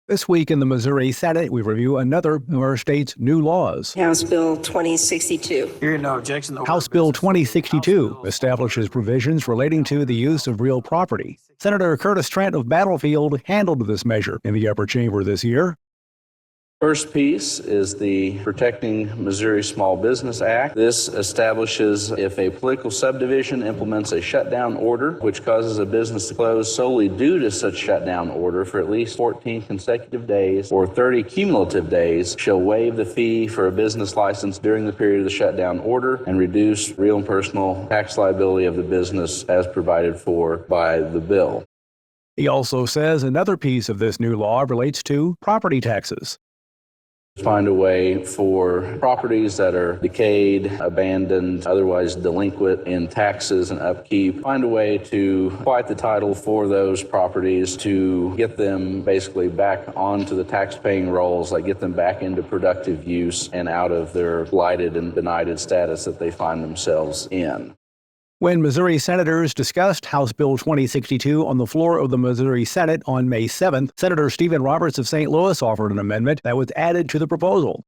This week in the Missouri Senate, we review another of our state's new laws. House Bill 2062. Hearing no objection. House Bill 2062 establishes provisions relating to the use of real property. Senator Curtis Trent of Battlefield handled this measure in the upper chamber this year. First piece is the Protecting Missouri Small Business Act. This establishes if a political subdivision implements a shutdown order, which causes a business to close solely due to such shutdown order for at least 14 consecutive days or 30 cumulative days, shall waive the fee for a business license during the period of the shutdown order and reduce real and personal tax liability of the business as provided for by the bill. He also says another piece of this new law relates to property taxes. Find a way for properties that are decayed, abandoned, otherwise delinquent in taxes and upkeep. Find a way to quiet the title for those properties to get them basically back onto the tax-paying rolls, like get them back into productive use and out of their blighted and benighted status that they find themselves in. When Missouri senators discussed House Bill 2062 on the floor of the Missouri Senate on May 7th, Senator Stephen Roberts of St. Louis offered an amendment that was added to the proposal.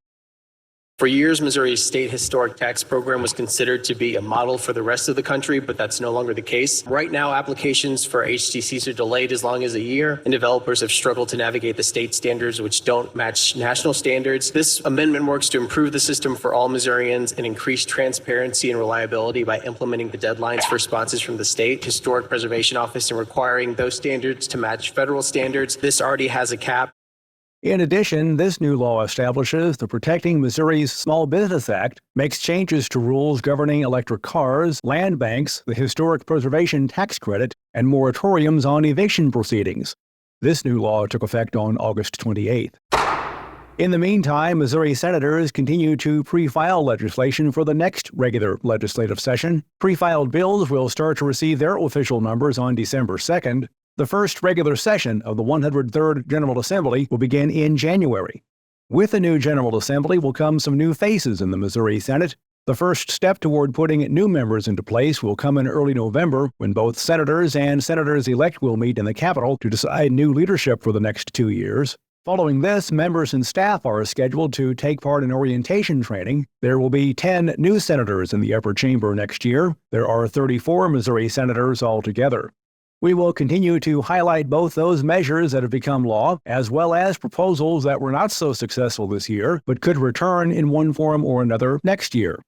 For years, Missouri's state historic tax program was considered to be a model for the rest of the country, but that's no longer the case. Right now, applications for HTCs are delayed as long as a year, and developers have struggled to navigate the state standards, which don't match national standards. This amendment works to improve the system for all Missourians and increase transparency and reliability by implementing the deadlines for responses from the State Historic Preservation Office and requiring those standards to match federal standards. This already has a cap. In addition, this new law establishes the Protecting Missouri's Small Business Act, makes changes to rules governing electric cars, land banks, the Historic Preservation Tax Credit, and moratoriums on eviction proceedings. This new law took effect on August 28th. In the meantime, Missouri senators continue to pre-file legislation for the next regular legislative session. Pre-filed bills will start to receive their official numbers on December 2nd. The first regular session of the 103rd General Assembly will begin in January. With the new General Assembly will come some new faces in the Missouri Senate. The first step toward putting new members into place will come in early November, when both senators and senators-elect will meet in the Capitol to decide new leadership for the next 2 years. Following this, members and staff are scheduled to take part in orientation training. There will be 10 new senators in the upper chamber next year. There are 34 Missouri senators altogether. We will continue to highlight both those measures that have become law, as well as proposals that were not so successful this year, but could return in one form or another next year.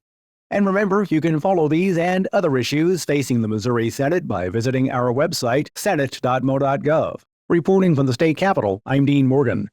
And remember, you can follow these and other issues facing the Missouri Senate by visiting our website, senate.mo.gov. Reporting from the state capitol, I'm Dean Morgan.